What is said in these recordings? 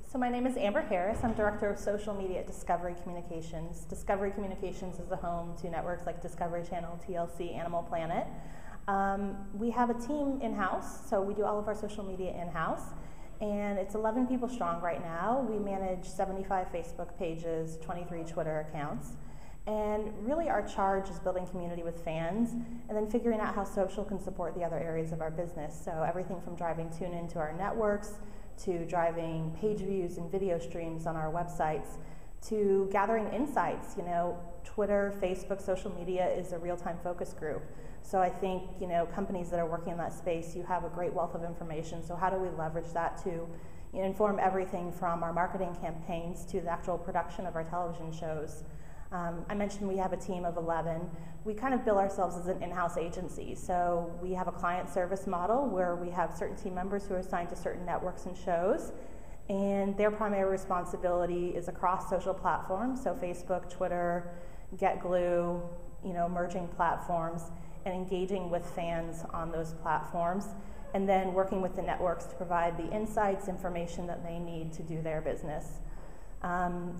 So my name is Amber Harris. I'm Director of Social Media at Discovery Communications. Discovery Communications is the home to networks like Discovery Channel, TLC, Animal Planet. We have a team in-house, so we do all of our social media in-house, and it's 11 people strong right now. We manage 75 Facebook pages, 23 Twitter accounts, and really our charge is building community with fans and then figuring out how social can support the other areas of our business. So everything from driving tune-in to our networks, to driving page views and video streams on our websites, to gathering insights. You know, Twitter, Facebook, social media is a real-time focus group. So I think, you know, companies that are working in that space, you have a great wealth of information. So how do we leverage that to inform everything from our marketing campaigns to the actual production of our television shows? I mentioned we have a team of 11. We kind of bill ourselves as an in-house agency. So we have a client service model where we have certain team members who are assigned to certain networks and shows, and their primary responsibility is across social platforms, so Facebook, Twitter, GetGlue, you know, emerging platforms, and engaging with fans on those platforms, and then working with the networks to provide the insights, information that they need to do their business.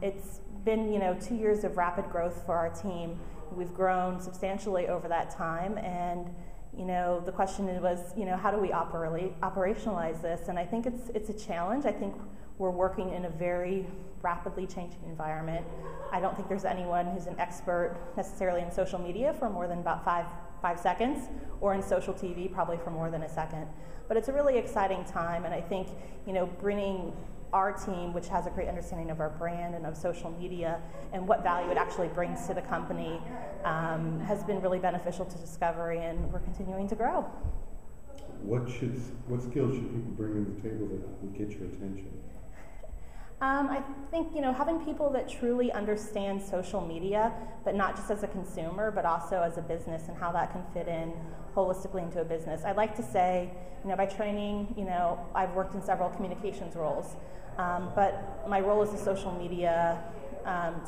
It's been, you know, 2 years of rapid growth for our team. We've grown substantially over that time, and you know, the question was, you know, how do we operationalize this? And I think it's a challenge. I think we're working in a very rapidly changing environment. I don't think there's anyone who's an expert necessarily in social media for more than about five seconds, or in social TV probably for more than a second. But it's a really exciting time, and I think, you know, bringing our team, which has a great understanding of our brand and of social media and what value it actually brings to the company, has been really beneficial to Discovery, and we're continuing to grow. What skills should people bring to the table that will get your attention? I think, you know, having people that truly understand social media, but not just as a consumer, but also as a business, and how that can fit in holistically into a business. I'd like to say, you know, by training, you know, I've worked in several communications roles, but my role as a social media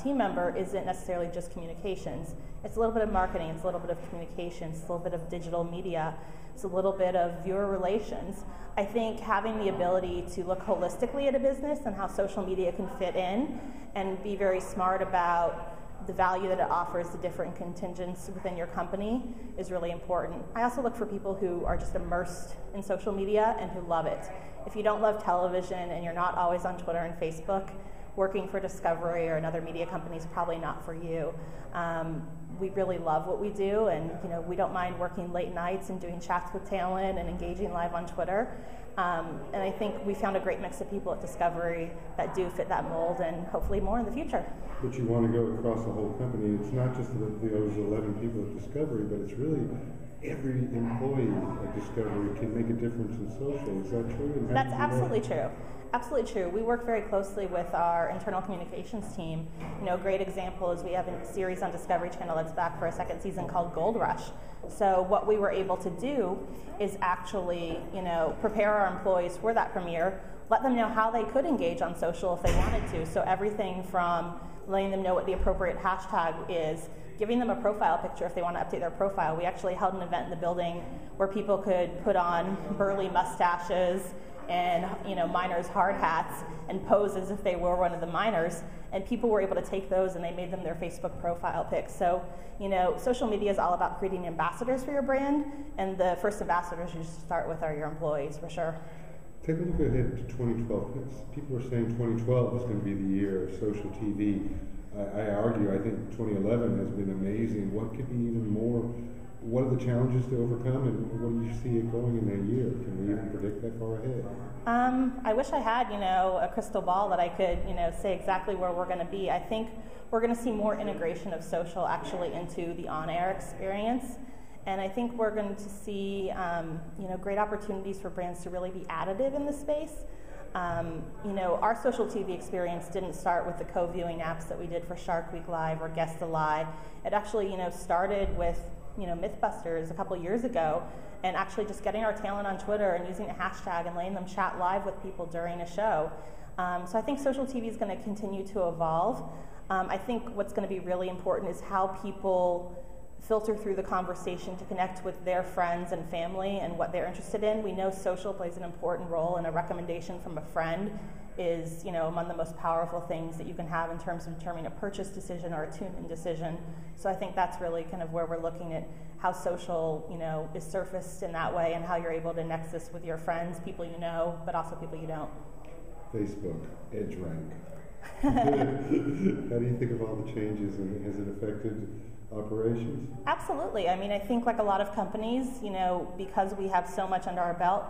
team member isn't necessarily just communications. It's a little bit of marketing, it's a little bit of communications, it's a little bit of digital media, it's a little bit of viewer relations. I think having the ability to look holistically at a business and how social media can fit in, and be very smart about the value that it offers the different contingents within your company, is really important. I also look for people who are just immersed in social media and who love it. If you don't love television and you're not always on Twitter and Facebook, working for Discovery or another media company is probably not for you. We really love what we do, and you know, we don't mind working late nights and doing chats with talent and engaging live on Twitter. And I think we found a great mix of people at Discovery that do fit that mold, and hopefully more in the future. But you want to go across the whole company. It's not just those 11 people at Discovery, but it's really every employee at Discovery can make a difference in social. Is that true? That's absolutely true. Absolutely true. We work very closely with our internal communications team. You know, a great example is we have a series on Discovery Channel that's back for a second season called Gold Rush. So what we were able to do is actually, you know, prepare our employees for that premiere, let them know how they could engage on social if they wanted to. So everything from letting them know what the appropriate hashtag is, giving them a profile picture if they want to update their profile. We actually held an event in the building where people could put on burly mustaches and, you know, miners' hard hats and pose as if they were one of the miners, and people were able to take those and they made them their Facebook profile pics. So, you know, social media is all about creating ambassadors for your brand, and the first ambassadors you should start with are your employees, for sure. Take a look ahead to 2012. People are saying 2012 is going to be the year of social TV. I argue, I think 2011 has been amazing. What could be even more? What are the challenges to overcome, and what do you see it going in that year? Can we even predict that far ahead? I wish I had, you know, a crystal ball that I could, you know, say exactly where we're going to be. I think we're going to see more integration of social actually into the on-air experience, and I think we're going to see, you know, great opportunities for brands to really be additive in the space. You know, our social TV experience didn't start with the co-viewing apps that we did for Shark Week Live or Guest the Lie. It actually, you know, started with, you know, Mythbusters a couple years ago, and actually just getting our talent on Twitter and using a hashtag and letting them chat live with people during a show. So I think social TV is going to continue to evolve. I think what's going to be really important is how people filter through the conversation to connect with their friends and family and what they're interested in. We know social plays an important role, and a recommendation from a friend is, among the most powerful things that you can have in terms of determining a purchase decision or a tune-in decision. So I think that's really kind of where we're looking at how social, is surfaced in that way, and how you're able to nexus with your friends, people you know, but also people you don't. Facebook, EdgeRank. How do you think of all the changes, and has it affected operations? Absolutely. I mean, I think like a lot of companies, because we have so much under our belt,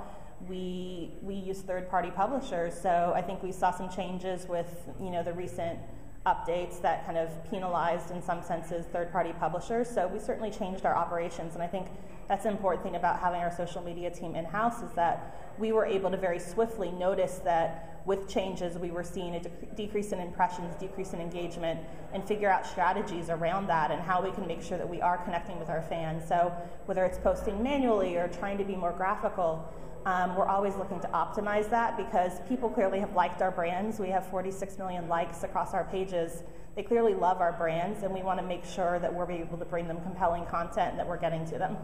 we use third-party publishers. So I think we saw some changes with, the recent updates that kind of penalized, in some senses, third-party publishers. So we certainly changed our operations, and I think that's an important thing about having our social media team in-house, is that we were able to very swiftly notice that with changes we were seeing a decrease in impressions, decrease in engagement, and figure out strategies around that and how we can make sure that we are connecting with our fans. So whether it's posting manually or trying to be more graphical, we're always looking to optimize that, because people clearly have liked our brands. We have 46 million likes across our pages. They clearly love our brands, and we want to make sure that we're able to bring them compelling content and that we're getting to them.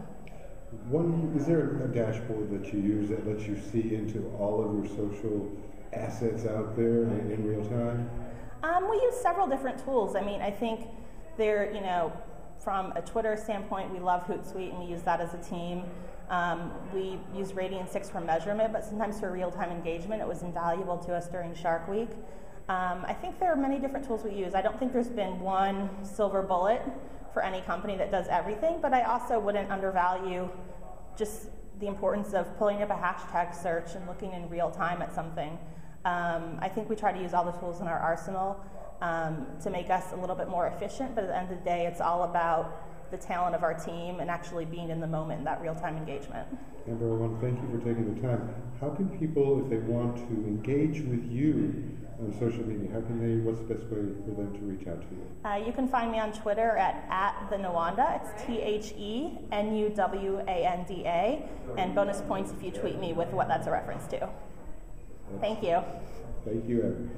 Is there a dashboard that you use that lets you see into all of your social assets out there in real time? We use several different tools. I mean, I think there, from a Twitter standpoint, we love Hootsuite, and we use that as a team. We use Radian6 for measurement, but sometimes for real-time engagement, it was invaluable to us during Shark Week. I think there are many different tools we use. I don't think there's been one silver bullet for any company that does everything, but I also wouldn't undervalue just the importance of pulling up a hashtag search and looking in real time at something. I think we try to use all the tools in our arsenal to make us a little bit more efficient, but at the end of the day, it's all about the talent of our team and actually being in the moment in that real-time engagement. Amber, I want to thank you for taking the time. How can people, if they want to engage with you on social media, what's the best way for them to reach out to you? You can find me on Twitter at the Nuwanda. It's TheNuwanda, and bonus points if you tweet me with what that's a reference to. Thank you. Thank you, Amber.